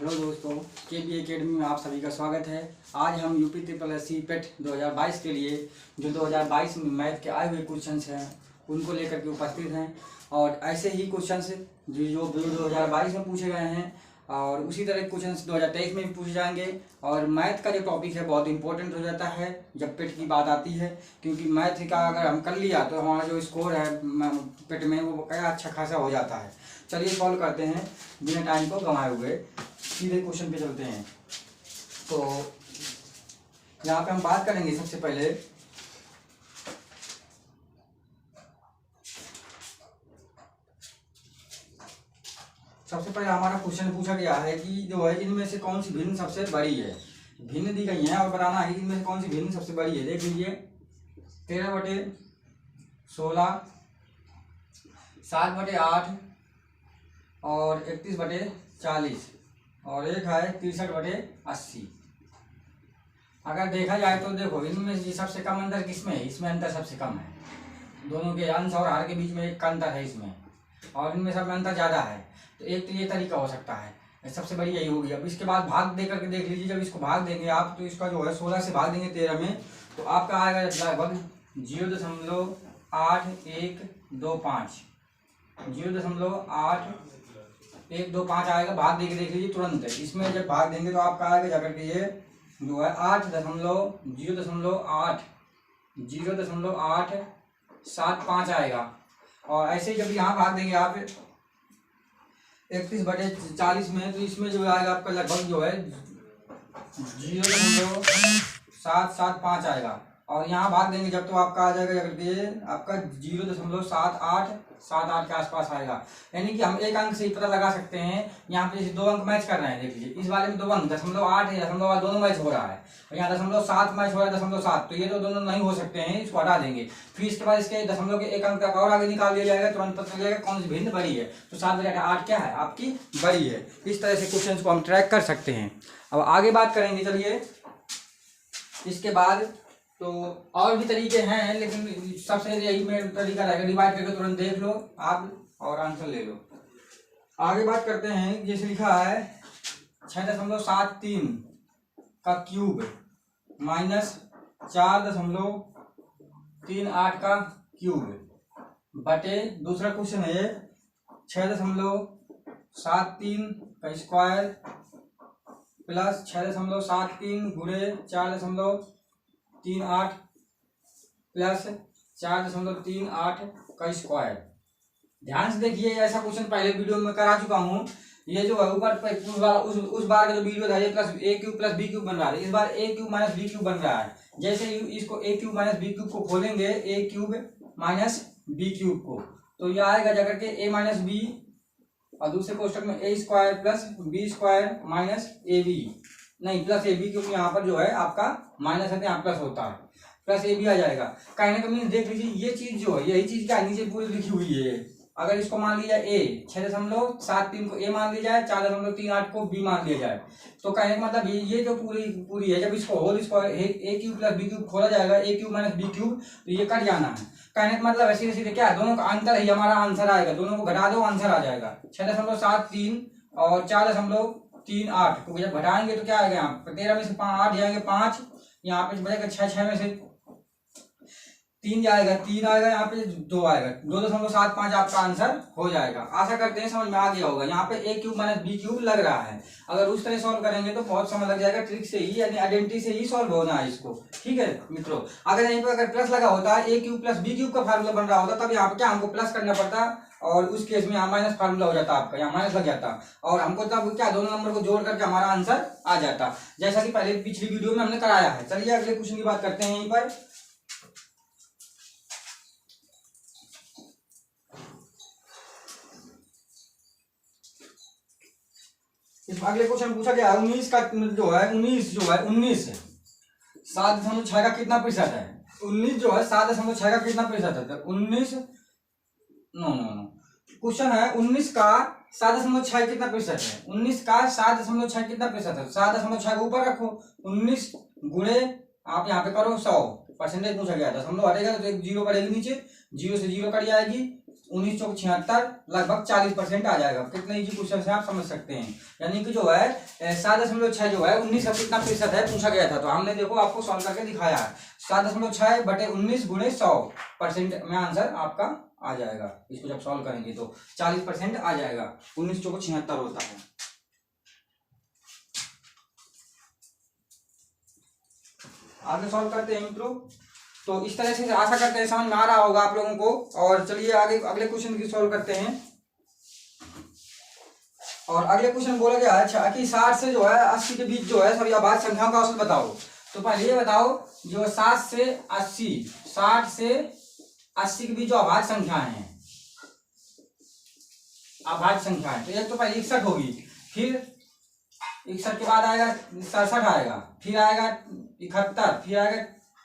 Hello दोस्तों, के academy में आप सभी का स्वागत है। आज हम यूपी ट्रिपल एस सी पेट 2022 के लिए जो 2022 में मैथ के आए हुए क्वेश्चंस हैं उनको लेकर के उपस्थित हैं और ऐसे ही क्वेश्चंस जो 2022 में पूछे गए हैं और उसी तरह क्वेश्चंस 2023 में भी पूछे जाएंगे। और मैथ का जो टॉपिक है बहुत इंपॉर्टेंट हो जाता है जब पेट की बात आती है, क्योंकि मैथ का अगर हम कर लिया तो हमारा जो स्कोर है पेट में वो क्या अच्छा खासा हो जाता है। चलिए सॉल्व करते हैं बिना टाइम को गंवाए हुए, सीधे क्वेश्चन पे चलते हैं। तो यहाँ पे हम बात करेंगे सबसे पहले हमारा क्वेश्चन पूछा गया है कि जो है इनमें से कौन सी भिन्न सबसे बड़ी है। भिन्न दी गई है और बताना है इनमें से कौन सी भिन्न सबसे बड़ी है। देख लीजिए 13/16, 7/8 और 31/40 और एक है 63/80। अगर देखा जाए तो देखो इनमें से सबसे कम अंतर किसमें है? इसमें अंतर सबसे कम है। दोनों के अंश और हर के बीच में एक का अंतर है इसमें, और इनमें सब में अंतर ज़्यादा है। तो एक तो ये तरीका हो सकता है, सबसे बड़ी यही होगी। अब इसके बाद भाग दे करके देख लीजिए, जब इसको भाग देंगे आप तो इसका जो है 16 से भाग देंगे 13 में तो आपका आएगा लगभग 0.8125 0.8125 आएगा। भाग दे के देख लीजिए तुरंत। इसमें जब भाग देंगे तो आपका आएगा जाकर के ये जो है 0.875 आएगा। और ऐसे ही जब यहाँ भाग देंगे आप 31/40 में तो इसमें जो आएगा आपका लगभग जो है 0.775 आएगा। और यहाँ भाग देंगे जब तो आपका आ जाएगा करके आपका 0.7878 के आसपास आएगा। यानी कि हम एक अंक से ही पता लगा सकते हैं। यहाँ पे जैसे दो अंक मैच कर रहे हैं, देख लीजिए इस वाले में 2 अंक 0.8 है 0.8 दोनों मैच हो रहा है, और यहाँ 0.7 मैच हो रहा है 0.7, तो ये तो दोनों नहीं हो सकते हैं, इसको हटा देंगे। फिर इसके बाद इसके दशमलव के एक अंक तक और आगे निकाल दिया जाएगा, तुरंत पता चलेगा कौन सी भिन्न बड़ी है। तो 7/8 क्या है आपकी बड़ी है। इस तरह से क्वेश्चन को हम ट्रैक कर सकते हैं। अब आगे बात करेंगे। चलिए इसके बाद तो और भी तरीके हैं, लेकिन सबसे यही मेरा तरीका रहेगा, डिवाइड करके तुरंत देख लो आप और आंसर ले लो। आगे बात करते हैं। जैसे लिखा है 6.73 का क्यूब माइनस 4.38 का क्यूब बटे दूसरा क्वेश्चन है 6.73 का स्क्वायर प्लस 6.73 गुणे 4.38 प्लस 4.38 का स्क्वायर। ध्यान से देखिए, ऐसा क्वेश्चन पहले वीडियो में करा चुका हूँ। ये जो है ऊपर उस बार का जो वीडियो था ये plus a cube plus b cube बन रहा है, इस बार a cube minus b cube बन रहा है। जैसे इसको a cube minus b cube को खोलेंगे, a cube minus b cube को, तो ये आएगा जाकर के a माइनस b और दूसरे कोष्टक में a square plus b square minus ab, नहीं प्लस ab, क्योंकि यहाँ पर जो है आपका माइनस है तो यहाँ प्लस होता है, प्लस ab आ जाएगा। कहने का मीन देख लीजिए ये चीज जो है यही चीज क्या नीचे पूरी लिखी हुई है। अगर इसको मान लिया a 6.73 को a मान लिया जाए, 4.38 को b मान लिया जाए, तो कहने का मतलब ये जो पूरी है, जब इसको whole square a cube plus b cube खोला जाएगा, a cube minus b cube, तो ये कट जाना है। कहने का मतलब ऐसे सीधे क्या है, दोनों का अंतर ही हमारा आंसर आएगा। दोनों को घटा दो आंसर आ जाएगा 6.73 और 4.38 को जब घटाएंगे तो क्या आएगा, यहाँ 13 में से 8 जाएंगे 5, यहाँ पे बचेगा 6 में से 3 जाएगा 3 आएगा, यहाँ पे 2 आएगा, 2.75 आपका आंसर हो जाएगा। आशा करते हैं समझ में आ गया होगा। यहाँ पे a cube minus b cube लग रहा है, अगर उस तरह सॉल्व करेंगे तो बहुत समय लग जाएगा। ट्रिक से ही यानी आइडेंटिटी से ही सॉल्व होना है इसको, ठीक है मित्रों। अगर यहीं पे अगर प्लस लगा होता है, a cube plus b cube का फार्मूला बन रहा होता, तब यहाँ पे क्या हमको प्लस करना पड़ता और उस केस में यहाँ माइनस फार्मूला हो जाता, आपका यहाँ माइनस लग जाता, और हमको तब क्या दोनों नंबर को जोड़ करके हमारा आंसर आ जाता, जैसा कि पहले पिछली वीडियो में हमने कराया है। चलिए अगले क्वेश्चन की बात करते हैं। यहीं पर इस अगले क्वेश्चन पूछा गया 19 का जो है 19 7.6 का कितना प्रतिशत है। 19 जो है 7.6 का कितना प्रतिशत है, 19 नो क्वेश्चन है 19 का 7.6 कितना प्रतिशत है। 19 का 7.6 कितना प्रतिशत है, 7.6 को ऊपर रखो, 19 गुणे आप यहाँ पे करो 100 परसेंटेज पूछा गया, दशमलव हटेगा तो एक जीरो बढ़ेगी नीचे, जीरो से जीरो कट जाएगी 19 चौक 76 लगभग 40% आ जाएगा। कितने इजी क्वेश्चन है आप समझ सकते हैं। यानी कि जो है 7.6 जो है 19 का कितना प्रतिशत है पूछा गया था, तो हमने देखो आपको सॉल्व करके दिखाया है। 7.6 बटे 19 गुणे 100% में आंसर आपका आ जाएगा। इसको जब सॉल्व करेंगे तो 40% आ जाएगा। 19 चौक 76 होता है। आगे सॉल्व करते हैं मित्रों। तो इस तरह से आशा करते हैं समझ में आ रहा होगा आप लोगों को। और चलिए आगे अगले क्वेश्चन की सॉल्व करते हैं। और अगले क्वेश्चन बोला गया है अच्छा कि 60 से जो है 80 के बीच जो है सभी अभाज्य संख्याओं का औसत बताओ। तो पहले ये बताओ जो 60 से 80 के बीच जो अभाज्य संख्याएं हैं, अभाज्य संख्याएं, तो एक तो पहले 61 होगी, फिर 61 के बाद आएगा 67 आएगा, फिर आएगा 71, फिर आएगा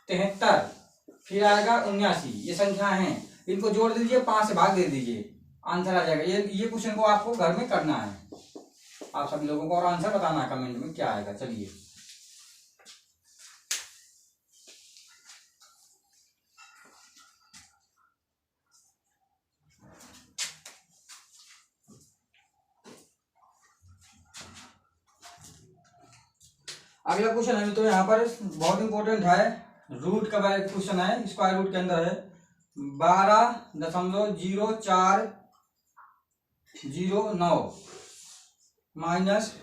73, फिर आएगा 79। ये संख्या हैं, इनको जोड़ दीजिए, 5 से भाग दे दीजिए, आंसर आ जाएगा। ये क्वेश्चन को आपको घर में करना है आप सभी लोगों को, और आंसर बताना है कमेंट में क्या आएगा। चलिए अगला क्वेश्चन है तो यहाँ पर बहुत इंपॉर्टेंट है, रूट का क्वेश्चन है, स्क्वायर रूट के अंदर है 12.0409 माइनस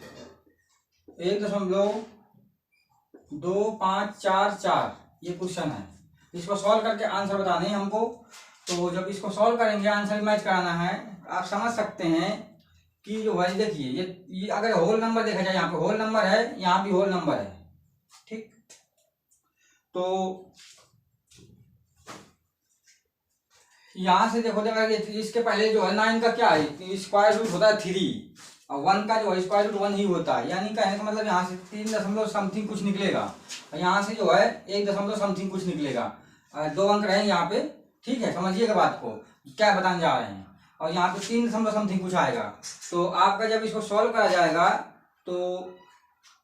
1.2544। ये क्वेश्चन है, इसको सॉल्व करके आंसर बताने हैं हमको। तो जब इसको सॉल्व करेंगे आंसर मैच कराना है, आप समझ सकते हैं कि जो है देखिए ये अगर होल नंबर देखा जाए, यहाँ पे होल नंबर है, यहाँ भी होल नंबर है, ठीक। तो यहाँ से देखो इसके पहले जो है 9 का क्या है, स्क्वायर रूट होता है 3, और 1 का जो है स्क्वायर रूट 1 ही होता है। यानी कहने का मतलब यहाँ से 3 दशमलव समथिंग कुछ निकलेगा, और यहाँ से जो है 1 दशमलव समथिंग कुछ निकलेगा। 2 अंक रहेंगे यहाँ पे, ठीक है, समझिएगा बात को क्या बताने जा रहे हैं। और यहाँ पे 3 दशमलव समथिंग कुछ आएगा। तो आपका जब इसको सॉल्व करा जाएगा तो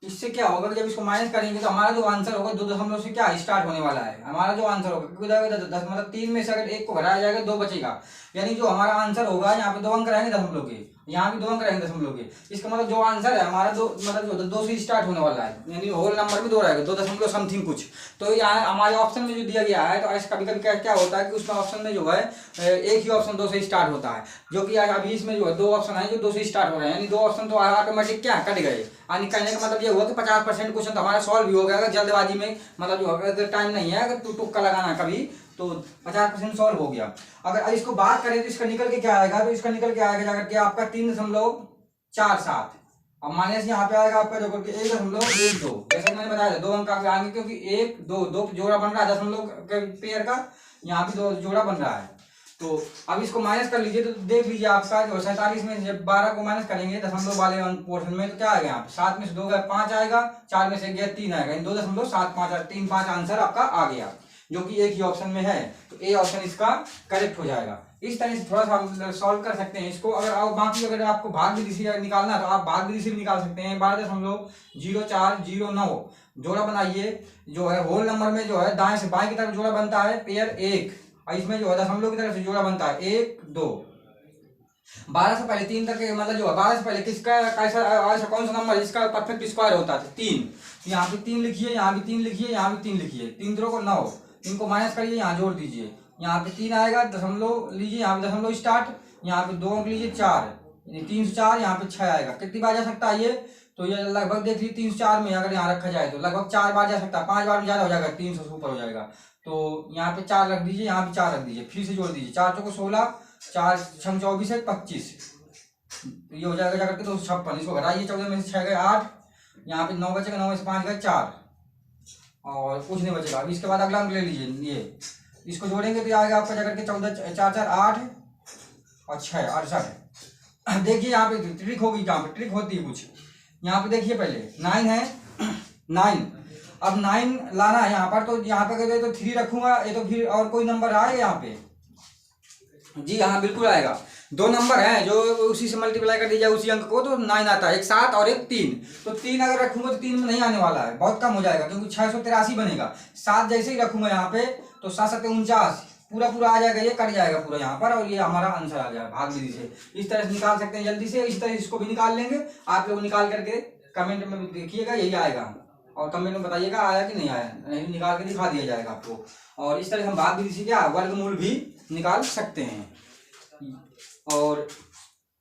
इससे क्या होगा कि जब इसको माइनस करेंगे तो हमारा जो आंसर होगा 2 दशमलव से क्या स्टार्ट होने वाला है हमारा जो आंसर होगा, क्योंकि 10 मतलब 3 में से अगर 1 को घटाया जाएगा 2 बचेगा। यानी जो हमारा आंसर होगा यहाँ पे 2 अंक रहेंगे दशमलव के, यहाँ भी 2 अंक रहेंगे दशमलव के। इसका मतलब जो आंसर है हमारा 2 मतलब जो 2 से स्टार्ट होने वाला है, यानी होल नंबर में 2 रहेगा, 2 दशमलव समथिंग कुछ। तो यहाँ हमारे ऑप्शन में जो दिया गया है, तो ऐसा कभी कभी क्या होता है कि उसमें ऑप्शन में जो है एक ही ऑप्शन 2 से स्टार्ट होता है, जो कि अभी इसमें जो है 2 ऑप्शन है जो 2 से स्टार्ट हो रहे हैं, यानी 2 ऑप्शन तो ऑटोमेटिक क्या कट गए। यानी कहने का मतलब ये हुआ कि 50% क्वेश्चन तो हमारा सॉल्व भी हो गया। अगर जल्दबाजी में मतलब जो अगर टाइम नहीं है, अगर तुक्का लगाना कभी, तो 50% सॉल्व हो गया। अगर इसको बात करें तो इसका निकल के क्या आएगा, तो इसका निकल के आएगा जाकर के आपका 3.47, और माइनस यहाँ पे आएगा आपका जो करके 1.12। जैसे मैंने बताया था 2 अंक आएंगे, क्योंकि 1 2 जोड़ा बन रहा है दशमलव पेयर का, यहाँ पे 2 जोड़ा बन रहा है। तो अब इसको माइनस कर लीजिए, तो देख लीजिए आपका जो 47 में जब 12 को माइनस करेंगे दशमलव वाले पोर्शन में, तो क्या आएगा यहाँ पे 7 में से 2 गया 5 आएगा, 4 में से 1 गया 3 आएगा, 2.75 आंसर आपका आ गया, जो कि एक ही ऑप्शन में है। तो ए ऑप्शन इसका करेक्ट हो जाएगा। इस तरह से थोड़ा सा हम सॉल्व कर सकते हैं इसको। अगर बाकी अगर आपको भाग विधि से निकालना है तो आप भाग विधि से भी निकाल सकते हैं। 12.0409 जोड़ा बनाइए, जो है होल नंबर में जो है दाएं से बाएं की तरफ जोड़ा बनता है पेयर 1, और इसमें जो है दशमलव की तरफ से जोड़ा बनता है 1 2। 12 से पहले 3 तक मतलब जो है 12 से पहले किसका ऐसा कौन सा नंबर जिसका परफेक्ट स्क्वायर होता है 3। यहाँ पे 3 लिखिए, यहाँ भी 3 लिखिए, यहाँ भी 3 लिखिए, 3 3 को 9, इनको माइनस करिए, यहाँ जोड़ दीजिए, यहाँ पे 3 आएगा, दशमलव लीजिए, यहाँ पे दशमलव स्टार्ट, यहाँ पे 2 अंक लीजिए 4, 3 से 4, यहाँ पे 6 आएगा। कितनी बार जा सकता है ये, तो ये लगभग देख लीजिए 3 से 4 में अगर यहाँ रखा जाए तो लगभग 4 बार जा सकता है, 5 बार में ज्यादा हो जाएगा, 300 से ऊपर हो जाएगा। तो यहाँ पे 4 रख दीजिए, यहाँ पे 4 रख दीजिए, फिर से जोड़ दीजिए, 4 चौको 16, 4 6 24 है 25, ये हो जाएगा जाकर के 256। इसको घटाइए, 14 में से 6 गए 8, यहाँ पे 9 बचेगा, 9 में से 5 गए 4, और कुछ नहीं बचेगा। अभी इसके बाद अगला अंक ले लीजिए, ये इसको जोड़ेंगे तो आएगा आपका जाकर के 14 4 4 8 और 6 68। देखिए यहाँ पे ट्रिक होगी, यहाँ पे ट्रिक होती है कुछ। यहाँ पे देखिए पहले 9 है 9, अब 9 लाना है यहाँ पर, तो यहाँ पे तो 3 रखूंगा, ये तो फिर और कोई नंबर आएगा यहाँ पे, जी हाँ बिल्कुल आएगा। 2 नंबर हैं जो उसी से मल्टीप्लाई कर दीजिए उसी अंक को, तो 9 आता है, एक 7 और एक 3। तो 3 अगर रखूंगा तो 3 में नहीं आने वाला है, बहुत कम हो जाएगा, क्योंकि 683 बनेगा। 7 जैसे ही रखूंगा यहाँ पे तो 7 7 49, पूरा पूरा आ जाएगा, ये कट जाएगा पूरा यहाँ पर, और ये हमारा आंसर आ जाएगा भाग विधि से। इस तरह से निकाल सकते हैं जल्दी से। इस तरह इसको भी निकाल लेंगे, आप लोग निकाल करके कमेंट में देखिएगा, यही आएगा, और कमेंट में बताइएगा आया कि नहीं आया, नहीं निकाल के दिखा दिया जाएगा आपको। और इस तरह हम भाग विधि से क्या वर्गमूल भी निकाल सकते हैं। और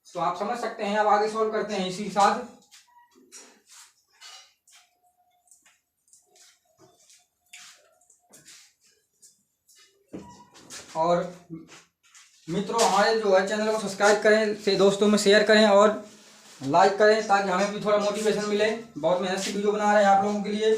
तो आप समझ सकते हैं। अब आगे सॉल्व करते हैं इसी के साथ। और मित्रों हमारे जो है चैनल को सब्सक्राइब करें, से दोस्तों में शेयर करें और लाइक करें, ताकि हमें भी थोड़ा मोटिवेशन मिले। बहुत मेहनत से वीडियो बना रहे हैं आप लोगों के लिए।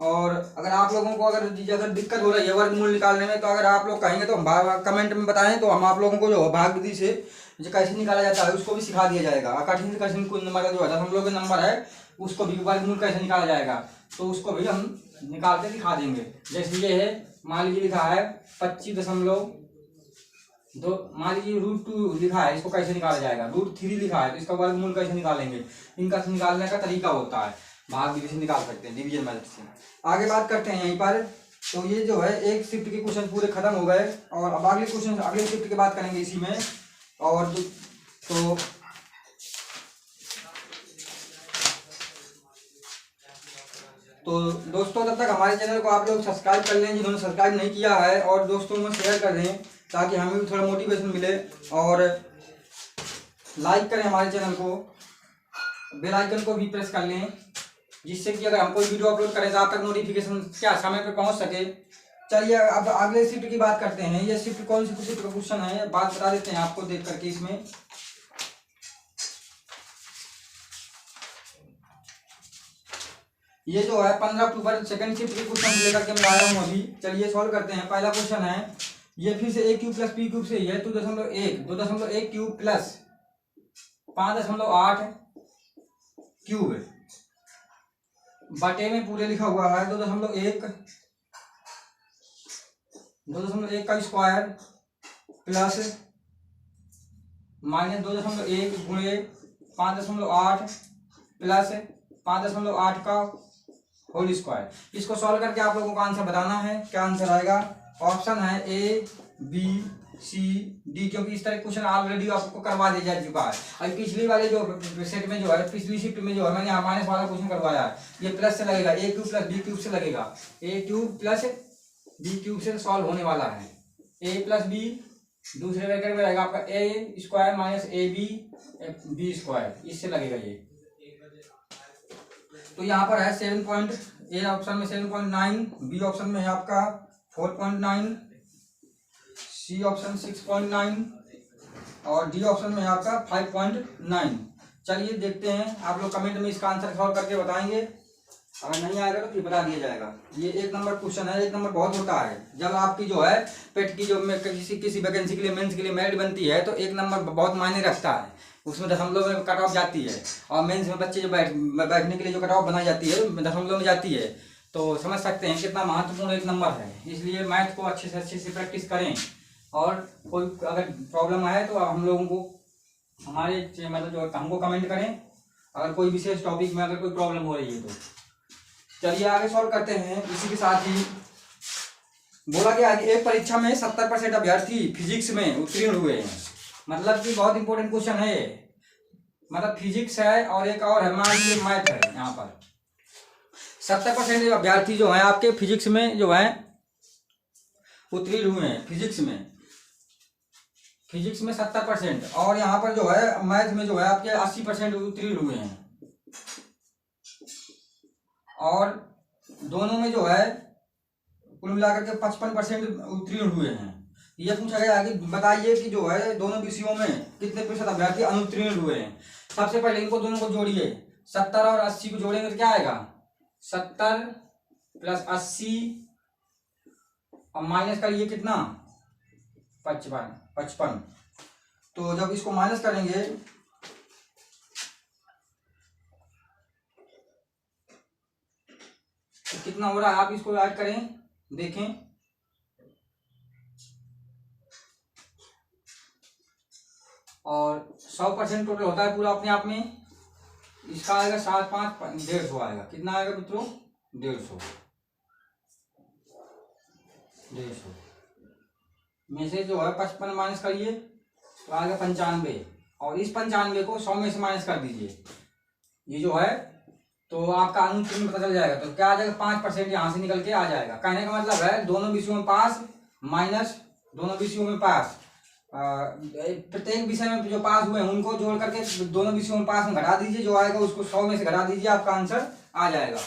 और अगर आप लोगों को अगर दिक्कत हो रही है वर्गमूल निकालने में, तो अगर आप लोग कहेंगे तो हम कमेंट में बताएं, तो हम आप लोगों को जो भाग विधि से जो कैसे निकाला जाता है उसको भी सिखा दिया जाएगा। कठिन से कठिन कुछ नंबर का जो है 10 नंबर है, उसको भी वर्गमूल कैसे निकाला जाएगा तो उसको भी हम निकाल के दिखा देंगे। जैसे ये है, मान लीजिए लिखा है 25.2, मान लीजिए √2 लिखा है, इसको कैसे निकाला जाएगा। √3 लिखा है, तो इसका वर्गमूल कैसे निकालेंगे। इनका निकालने का तरीका होता है, भाग विधि से निकाल सकते हैं, डिवीजन मेथड से। आगे बात करते हैं यहीं पर। तो ये जो है एक शिफ्ट के क्वेश्चन पूरे खत्म हो गए, और अब अगले क्वेश्चन अगले शिफ्ट की बात करेंगे इसी में। और तो दोस्तों तब तक हमारे चैनल को आप लोग सब्सक्राइब कर लें जिन्होंने सब्सक्राइब नहीं किया है, और दोस्तों में शेयर कर दें ताकि हमें भी थोड़ा मोटिवेशन मिले। और लाइक करें हमारे चैनल को, बेल आइकन को भी प्रेस कर लें, जिससे कि अगर हम कोई वीडियो अपलोड करें तो आप तक नोटिफिकेशन क्या समय पे पहुंच सके। चलिए अब अगले शिफ्ट की बात करते हैं। ये शिफ्ट कौन सी शिफ्ट का क्वेश्चन है, बात बता देते हैं आपको देख करके। इसमें ये जो है 15 अक्टूबर सेकंड शिफ्ट के क्वेश्चन लेकर के मैं आया हूँ अभी। चलिए सॉल्व करते हैं। पहला क्वेश्चन है, ये फिर से a³ + p³ से ही है। 2.1 2.1³ प्लस 5.8 क्यूब बटे में पूरे लिखा हुआ है 2.1 का स्क्वायर प्लस -2.1 गुणे 5.8 प्लस 5.8 का होल स्क्वायर। इसको सॉल्व करके आप लोगों को आंसर बताना है। क्या आंसर आएगा? ऑप्शन है A, B, C, D, क्योंकि इस तरह क्वेश्चन ऑलरेडी आपको करवा दिया जा चुका है। अभी पिछली वाले जो सेट में जो है, पिछली शिफ्ट में जो है मैंने माइनस वाला क्वेश्चन करवाया है। ये प्लस से लगेगा, a³ + b³ से लगेगा। a³ + b³ से सॉल्व होने वाला है। a + b दूसरे ब्रैकेट में रहेगा आपका a² - ab b², इससे लगेगा ये। तो यहाँ पर है 7. ए ऑप्शन में 7.9, बी ऑप्शन में है आपका 4.9, सी ऑप्शन 6.9 और डी ऑप्शन में है आपका 5.9। चलिए देखते हैं, आप लोग कमेंट में इसका आंसर सॉल्व करके बताएंगे। अगर नहीं आएगा तो फिर बता दिया जाएगा। ये 1 नंबर क्वेश्चन है। 1 नंबर बहुत होता है जब आपकी जो है पेट की जो किसी वैकेंसी के लिए मेंस के लिए मेरिट बनती है, तो 1 नंबर बहुत मायने रखता है। उसमें दशमलव में कट ऑफ जाती है, और मेंस में बच्चे जो बैठने के लिए जो कट ऑफ बनाई जाती है दशमलव में जाती है। तो समझ सकते हैं कितना महत्वपूर्ण 1 नंबर है। इसलिए मैथ को अच्छे से प्रैक्टिस करें, और कोई अगर प्रॉब्लम आए तो हम लोगों को हमारे मतलब जो हमको कमेंट करें, अगर कोई विशेष टॉपिक में अगर कोई प्रॉब्लम हो रही है तो। चलिए आगे सॉल्व करते हैं। इसी के साथ ही बोला गया कि एक परीक्षा में 70% अभ्यर्थी फिजिक्स में उत्तीर्ण हुए हैं। मतलब कि बहुत इंपॉर्टेंट क्वेश्चन है ये। मतलब फिजिक्स है और एक और है मैथ है। यहाँ पर 70% अभ्यर्थी जो है आपके फिजिक्स में जो है उत्तीर्ण हुए हैं। फिजिक्स में 70%, और यहाँ पर जो है मैथ में जो है आपके 80% उत्तीर्ण हुए हैं। और दोनों में जो है कुल मिलाकर के 55% उत्तीर्ण हुए हैं। ये पूछा गया कि बताइए कि जो है दोनों विषयों में कितने प्रतिशत अभ्यर्थी अनुत्तीर्ण हुए हैं। सबसे पहले इनको दोनों को जोड़िए, 70 और 80 को जोड़ेंगे तो क्या आएगा? 70 + 80 और माइनस करिए कितना? 55। तो जब इसको माइनस करेंगे तो कितना हो रहा है, आप इसको ऐड करें देखें। और 100% टोटल होता है पूरा अपने आप में। इसका आएगा 7, 5, 150 आएगा। कितना आएगा मित्रों? 150। में से जो है 55 माइनस करिए तो आ गया 95, और इस 95 को 100 में से माइनस कर दीजिए, ये जो है तो आपका अनुत्तीर्ण पता चल जाएगा। तो क्या आ जाएगा, 5% यहाँ से निकल के आ जाएगा। कहने का मतलब है दोनों विषयों में पास माइनस दोनों विषयों में पास, प्रत्येक विषय में जो पास हुए हैं उनको जोड़ करके दोनों विषयों में पास में घटा दीजिए, जो आएगा उसको 100 में से घटा दीजिए, आपका आंसर आ जाएगा।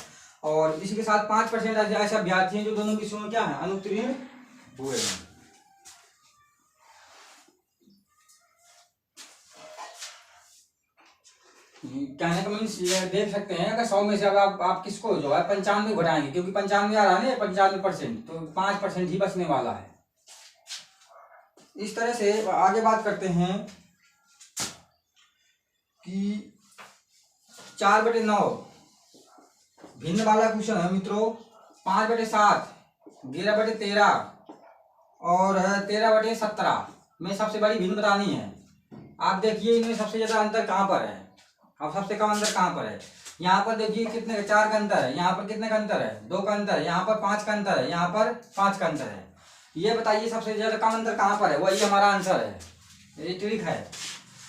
और इसी के साथ 5% ऐसे अभ्यर्थी हैं जो दोनों विषयों में क्या है, अनुत्तीर्ण हुए हैं। कहने का मीन्स ये देख सकते हैं अगर 100 में से अब आप किसको जो है 95 घटाएंगे, क्योंकि 95 आ रहा है ना 95%, तो 5% ही बचने वाला है। इस तरह से आगे बात करते हैं कि 4/9 भिन्न वाला क्वेश्चन है मित्रों। 5/7, 11/13 और 13/17 में सबसे बड़ी भिन्न बतानी है। आप देखिए इनमें सबसे ज्यादा अंतर कहाँ पर है, अब सबसे कम अंतर कहाँ पर है। यहाँ पर देखिए कितने 4 का अंतर है, यहाँ पर कितने का अंतर है, 2 का अंतर है, यहाँ पर 5 का अंतर है, यहाँ पर 5 का अंतर है। ये बताइए सबसे ज्यादा कम अंतर कहाँ पर है, वही हमारा आंसर है। ये ट्रिक है,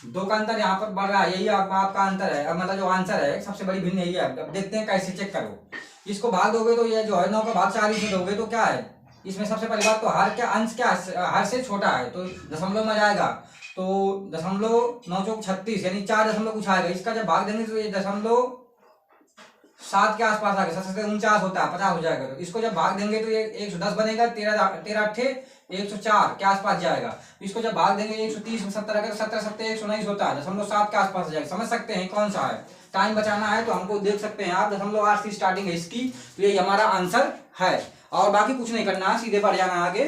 2 का अंतर यहाँ पर बढ़ रहा है, यही आपका अंतर है, मतलब जो आंसर है सबसे बड़ी भिन्न यही है। अब देखते हैं कैसे चेक करो। इसको भाग दोगे तो ये जो है 9 का भाग 4 इसमें दोगे तो क्या है, इसमें सबसे पहली बात तो हर क्या अंश क्या हर से छोटा है, तो दशमलव में जाएगा, तो 0.936 यानी 4 दशमलव कुछ आएगा। इसका जब भाग देंगे तो ये 0.7 के आसपास आ गया, 49 होता है 50 हो जाएगा। तो इसको जब भाग देंगे तो ये 110 बनेगा, 13 104 के आसपास जाएगा। इसको जब भाग देंगे 130 में 70 अगर 70 70 119 होता है, 0.7 के आसपास आ जाएगा। समझ सकते हैं कौन सा है, टाइम बचाना है तो हमको देख सकते हैं आप 0.8 से स्टार्टिंग है इसकी, तो ये हमारा आंसर है। और बाकी कुछ नहीं करना है, सीधे बढ़ जाना आगे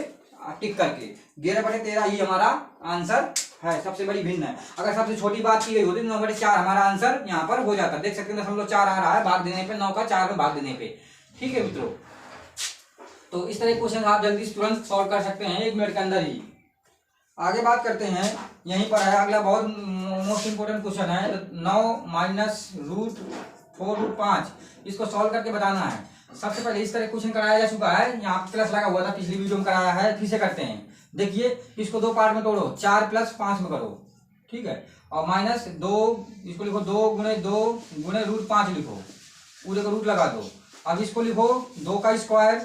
टिक करके। 11/13 ही हमारा आंसर है, सबसे बड़ी भिन्न है। अगर सबसे छोटी बात की गई होती 9/4 हमारा आंसर यहाँ पर हो जाता। देख सकते हैं 0.4 आ रहा है भाग देने पे, 9 का 4 में भाग देने पे। ठीक है मित्रों, तो इस तरह क्वेश्चन आप जल्दी तुरंत सॉल्व कर सकते हैं 1 मिनट के अंदर ही। आगे बात करते हैं, यहीं पर है अगला बहुत मोस्ट इंपोर्टेंट क्वेश्चन है। 9 माइनस √4√5 इसको सॉल्व करके बताना है। सबसे पहले इस तरह क्वेश्चन कराया जा चुका है, यहाँ प्लस लगा हुआ था, पिछली वीडियो में कराया है, फिर से करते हैं। देखिए इसको 2 पार्ट में तोड़ो, 4 + 5 में करो, ठीक है। और -2 इसको लिखो 2 × 2 × √5 लिखो, पूरे को रूट लगा दो। अब इसको लिखो 2 का स्क्वायर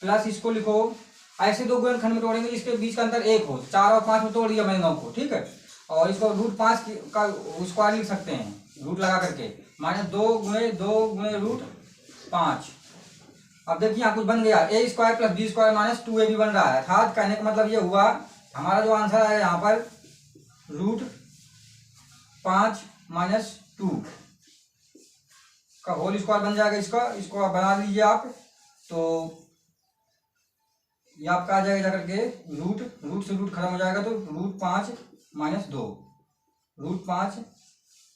प्लस इसको लिखो, ऐसे 2 गुणनखंड में तोड़ेंगे जिसके बीच का अंतर 1 हो। 4 और 5 में तोड़ दिया मैंने 9 को, ठीक है। और इसको √5 का स्क्वायर लिख सकते हैं रूट लगा करके, -2 × 2 × √5। अब देखिए यहाँ कुछ बन गया, a² + b² - 2ab बन रहा है। अर्थात कहने का मतलब ये हुआ हमारा जो आंसर है यहाँ पर √5 - 2 का होल स्क्वायर बन जाएगा। इसको बना लीजिए आप, तो ये आपका आ जाएगा करके रूट से रूट खत्म हो जाएगा, तो √5 - 2 √5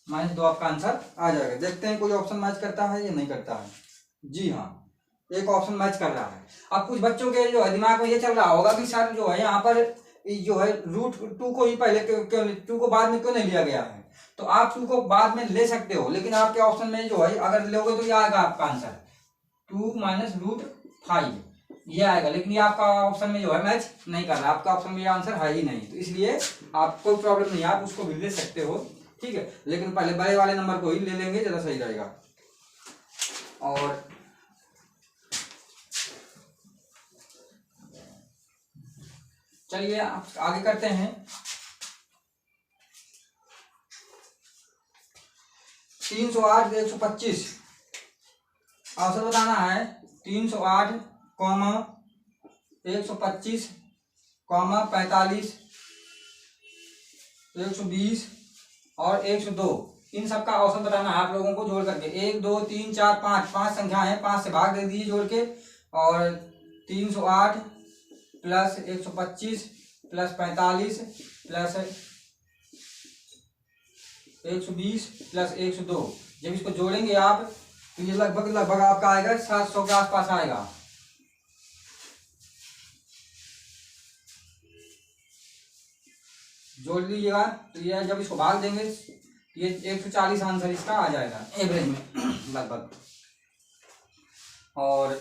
- 2 आपका आंसर आ जाएगा। देखते हैं कोई ऑप्शन मैच करता है या नहीं करता है। जी हाँ, एक ऑप्शन मैच कर रहा है। अब कुछ बच्चों के जो है दिमाग में ये चल रहा होगा कि सर जो है यहाँ पर जो है √2 को ही पहले क्यों 2 को बाद में क्यों नहीं लिया गया है। तो आप 2 को बाद में ले सकते हो, लेकिन आपके ऑप्शन में जो है अगर लोगे तो ये आएगा आपका आंसर 2 - √5 ये आएगा। लेकिन ये आपका ऑप्शन में जो है मैच नहीं कर रहा, आपका ऑप्शन में ये आंसर है ही नहीं, तो इसलिए आप कोई प्रॉब्लम नहीं है, आप उसको भी ले सकते हो, ठीक है। लेकिन पहले बड़े वाले नंबर को ही ले लेंगे, ज्यादा सही रहेगा। और चलिए आगे करते हैं। 308 125 आंसर बताना है। 308, 125, 45, 120 और 102 इन सब का औसत बताना है आप लोगों को जोड़ करके। 1 2 3 4 5 संख्या है, 5 से भाग दे दीजिए जोड़ के। और 308 + 125 + 45 + 120 + 102 जब इसको जोड़ेंगे आप तो ये लगभग आपका आएगा 700 के आसपास आएगा। जोड़ लीजिएगा, तो ये जब इसको भाग देंगे ये 140 आंसर इसका आ जाएगा एवरेज में लगभग। और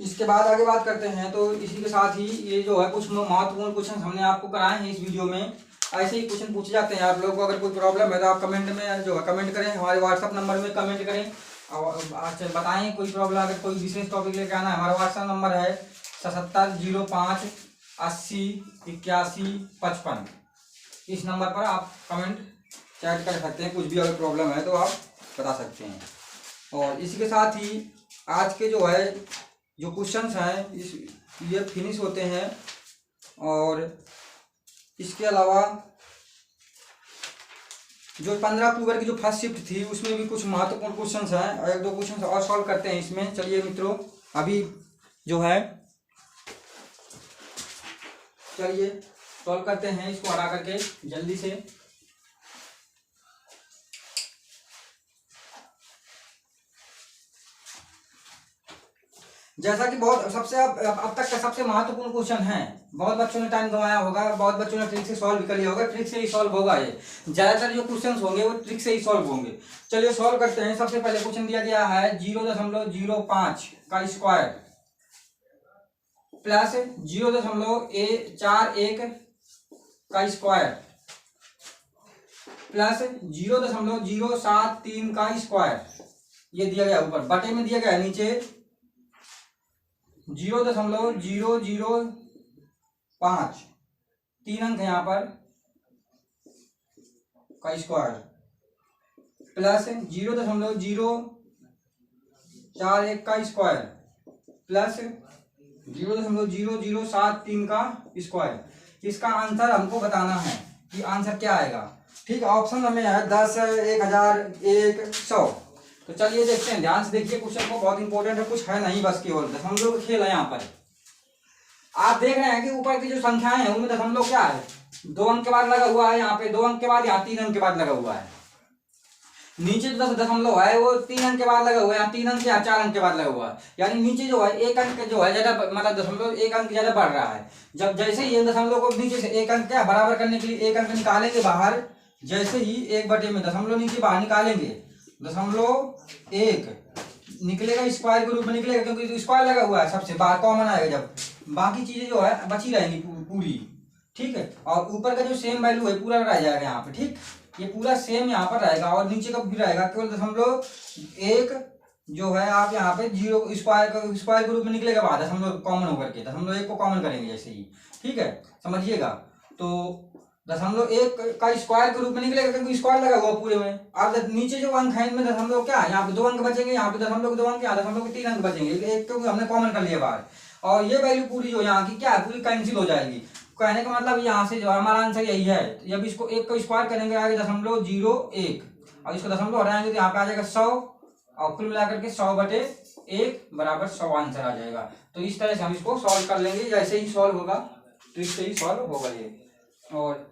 इसके बाद आगे बात करते हैं। तो इसी के साथ ही ये जो है कुछ महत्वपूर्ण क्वेश्चन हमने आपको कराए हैं इस वीडियो में। ऐसे ही क्वेश्चन पूछे जाते हैं। आप लोगों को अगर कोई प्रॉब्लम है तो आप कमेंट में जो है कमेंट करें, हमारे व्हाट्सअप नंबर में कमेंट करें और बताएं कोई प्रॉब्लम। अगर कोई विशेष टॉपिक लेकर आना है, हमारा व्हाट्सअप नंबर है 7705808155। इस नंबर पर आप कमेंट चैट कर सकते हैं। कुछ भी अगर प्रॉब्लम है तो आप बता सकते हैं। और इसी के साथ ही आज के जो है जो क्वेश्चंस हैं ये फिनिश होते हैं। और इसके अलावा जो 15 अक्टूबर की जो फर्स्ट शिफ्ट थी उसमें भी कुछ महत्वपूर्ण क्वेश्चंस हैं। एक दो क्वेश्चंस और सॉल्व करते हैं इसमें। चलिए मित्रों, अभी जो है चलिए सॉल्व करते हैं इसको हटा करके जल्दी से। जैसा कि बहुत सबसे अब तक का सबसे महत्वपूर्ण क्वेश्चन है। बहुत बच्चों ने टाइम गंवाया होगा, बहुत बच्चों ने ट्रिक से सॉल्व कर लिया होगा। ट्रिक से ही सॉल्व होगा ये, ज्यादातर जो क्वेश्चंस होंगे वो ट्रिक से ही सॉल्व होंगे। चलिए सॉल्व करते हैं। सबसे पहले क्वेश्चन दिया गया है 0.05 का स्क्वायर प्लस 0.41 का स्क्वायर प्लस 0.073 का स्क्वायर, ये दिया गया ऊपर, बटे में दिया गया नीचे 0.005 3 अंक है यहाँ पर का स्क्वायर प्लस 0.041 का स्क्वायर प्लस 0.0073 का स्क्वायर। इसका आंसर हमको बताना है कि आंसर क्या आएगा। ठीक है, ऑप्शन हमें है 10, 1000, 1, 100। तो चलिए देखते हैं, ध्यान से देखिए क्वेश्चन को, बहुत इंपॉर्टेंट है, कुछ है नहीं बस केवल दशमलव का खेल है यहाँ पर। आप देख रहे हैं कि ऊपर की जो संख्याएं हैं उनमें दशमलव क्या है, 2 अंक के बाद लगा हुआ है, यहाँ पे 2 अंक के बाद, यहाँ 3 अंक के बाद लगा हुआ है। नीचे जो दशमलव है वो 3 अंक के बाद लगा हुआ है, यहाँ 3 अंक या 4 अंक के बाद लगा हुआ है। यानी नीचे जो है 1 अंक जो है ज्यादा, मतलब दशमलव 1 अंक ज्यादा बढ़ रहा है। जब जैसे ही दशमलव को नीचे से 1 अंक क्या बराबर करने के लिए 1 अंक निकालेंगे बाहर, जैसे ही 1 बटे में दशमलव नीचे बाहर निकालेंगे, दशमलव 1 निकलेगा स्क्वायर के रूप में निकलेगा, क्योंकि स्क्वायर लगा हुआ है, सबसे बाहर कॉमन आएगा। जब बाकी चीजें जो है बची रहेंगी पूरी। ठीक है, और ऊपर का जो सेम वैल्यू है पूरा रह जाएगा यहाँ पे। ठीक, ये पूरा सेम यहाँ पर रहेगा और नीचे का भी रहेगा, केवल दशमलव 1 जो है आप यहाँ पे 0 स्क्वायर के रूप में निकलेगा बाहर, दशमलव कॉमन होकर के दशमलव 1 को कॉमन करेंगे जैसे ही। ठीक है, समझिएगा। तो दशमलव 1 का स्क्वायर के रूप में निकलेगा क्योंकि स्क्वायर लगा हुआ पूरे में। अब नीचे जो अंक है इनमें दशमलव क्या है, यहाँ पे 2 अंक बचेंगे, यहाँ पे दशमलव के 2 अंक, यहाँ दशमलव के 3 अंक बचेंगे, एक क्योंकि हमने कॉमन कर लिया बाहर। और ये वैल्यू पूरी जो यहाँ की क्या है, पूरी कैंसिल हो जाएगी। कहने का मतलब यहाँ से जो हमारा आंसर यही है। जब इसको 1 को स्क्वायर करेंगे आगे 0.01 और इसको दशमलव हटाएंगे तो यहाँ पे आ जाएगा 100 और कुल मिलाकर के 100/1 बराबर 100 आंसर आ जाएगा। तो इस तरह से हम इसको सॉल्व कर लेंगे, जैसे ही सॉल्व होगा ट्रिक से ही सॉल्व होगा ये। और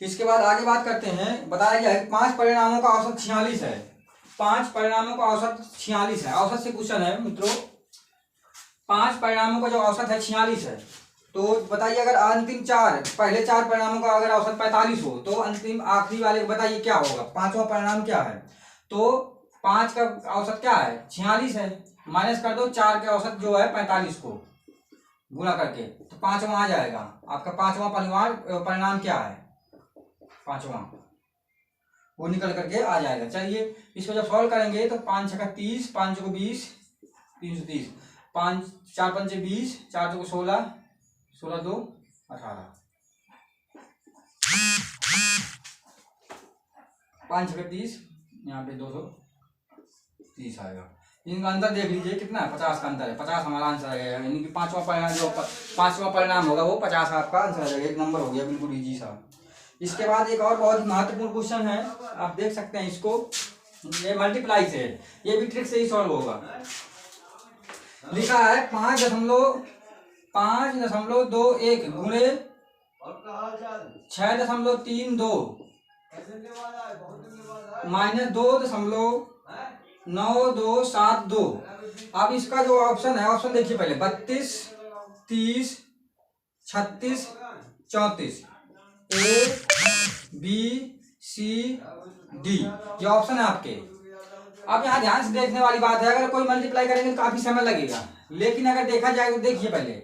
इसके बाद आगे बात करते हैं। बताया गया है 5 परिणामों का औसत 46 है। 5 परिणामों का औसत 46 है। औसत से क्वेश्चन है मित्रों, 5 परिणामों का जो औसत है 46 है। तो बताइए अगर अंतिम 4 पहले 4 परिणामों का अगर औसत 45 हो तो अंतिम आखिरी वाले बताइए क्या होगा, 5वां परिणाम क्या है। तो 5 का औसत क्या है 46 है, माइनस कर दो 4 के औसत जो है 45 को गुणा करके, तो 5वां आ जाएगा आपका। 5वां परिणाम क्या है, 5वां वो निकल करके आ जाएगा। चलिए इसको जब सॉल्व करेंगे तो 5 छक्का 30, 5 चौको 20, 330, 5 4 पंचे 20, 4 चौको 16, 16 2 18, 5 छक्का 30, यहाँ पे 230 आएगा। इनका अंतर देख लीजिए कितना है, 50 का अंतर है। 50 हमारा आंसर आ जाएगा, यानी कि 5वां परिणाम जो 5वां परिणाम होगा वो 50 आपका आंसर आ जाएगा। 1 नंबर हो गया, बिल्कुल इजी सा। इसके बाद एक और बहुत महत्वपूर्ण क्वेश्चन है, आप देख सकते हैं इसको, ये मल्टीप्लाई से है, ये भी ट्रिक से ही सॉल्व होगा। लिखा है 5.521 गुणे 6.32 माइनस 2.9272। अब इसका जो ऑप्शन है, ऑप्शन देखिए पहले 32, 30, 36, 34, ए बी सी डी, ये ऑप्शन है आपके। अब यहाँ ध्यान से देखने वाली बात है, अगर कोई मल्टीप्लाई करेंगे तो काफी समय लगेगा, लेकिन अगर देखा जाए तो देखिए पहले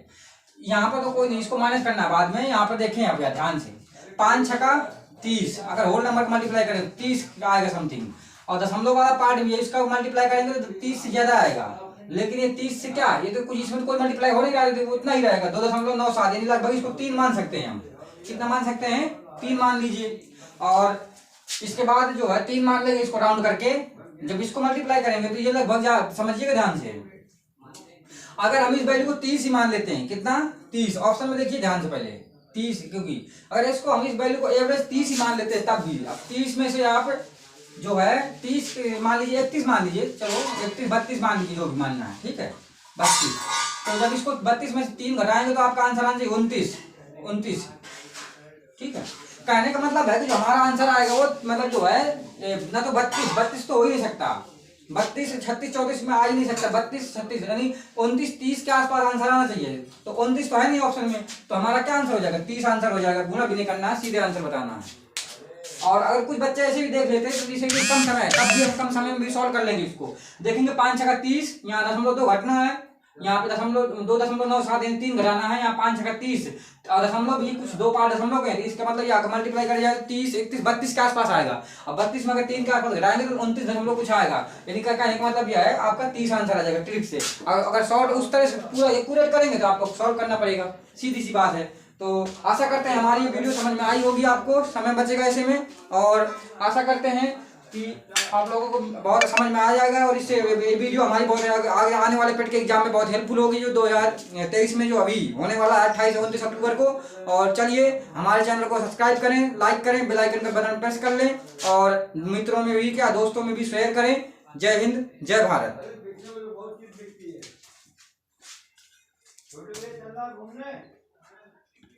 यहाँ पर तो कोई नहीं, इसको माइनस करना है बाद में। यहाँ पर देखें आप ध्यान से, 5 छका 30, अगर होल नंबर को मल्टीप्लाई करें तो 30 आएगा समथिंग, और दशमलव वाला पार्ट भी है, इसका मल्टीप्लाई करेंगे तो 30 से ज्यादा आएगा। लेकिन ये 30 से क्या, ये तो कुछ इसमें कोई मल्टीप्लाई हो नहीं रहा है, उतना ही रहेगा 2.97, यानी लगभग इसको 3 मान सकते हैं हम। कितना मान सकते हैं, 3 मान लीजिए। और इसके बाद जो है 3 मान लेंगे इसको राउंड करके, जब इसको मल्टीप्लाई करेंगे तो ये लगभग समझिएगा ध्यान से, अगर हम इस वैल्यू को 30 ही मान लेते हैं, कितना 30, ऑप्शन में देखिए ध्यान से पहले 30, क्योंकि अगर इसको हम इस वैल्यू को एवरेज 30 ही मान लेते हैं तब भी, अब 30 में से आप जो है 30 मान लीजिए, 31 मान लीजिए, चलो 31 32 मान लीजिए, जो भी मानना है, ठीक है 32। तो जब इसको 32 में से 3 घटाएंगे तो आपका आंसर आना चाहिए 29, ठीक है। कहने का मतलब है कि जो हमारा आंसर आएगा वो मतलब जो है ना तो 32 तो हो ही नहीं सकता, 32 36 34 में आ ही नहीं सकता, 32 36 यानी 29 30 के आसपास आंसर आना चाहिए। तो 29 तो है नहीं ऑप्शन में, तो हमारा क्या आंसर हो जाएगा, 30 आंसर हो जाएगा। गुणा भी नहीं करना है, सीधे आंसर बताना है। और अगर कुछ बच्चे ऐसे भी देख लेते हैं तो जिसे कि कम समय है, तब भी हम कम समय में भी सॉल्व कर लेंगे इसको। देखेंगे 5 छका 30, यहाँ 0.2 घटना है, यहाँ पे 2.97 यानी 3 घटाना है, यहाँ 5 छका 30 और दशमलव भी कुछ 2 पार्ट दशमलव के, इसका मतलब ये मल्टीप्लाई कर जाएगा 30 31 32 के आसपास आएगा। अब 32 में अगर 3 के आसपास घटाएंगे तो 29 दशमलव कुछ आएगा, यानी कहने का मतलब यह है आपका 30 आंसर आ जाएगा ट्रिक से। अगर शॉर्ट उस तरह से पूरा एक्यूरेट करेंगे तो आपको सॉल्व करना पड़ेगा, सीधी सी बात है। तो आशा करते हैं हमारी ये वीडियो समझ में आई होगी, आपको समय बचेगा ऐसे में, और आशा करते हैं कि आप लोगों को बहुत समझ में आ जाएगा, और इससे ये वीडियो हमारी बहुत आगे आने वाले पेट के एग्जाम में बहुत हेल्पफुल होगी, जो 2023 में जो अभी होने वाला है 28 और 29 अक्टूबर को। और चलिए हमारे चैनल को सब्सक्राइब करें, लाइक करें, बेल आइकन का बटन प्रेस कर लें, और मित्रों में भी क्या दोस्तों में भी शेयर करें। जय हिंद, जय भारत।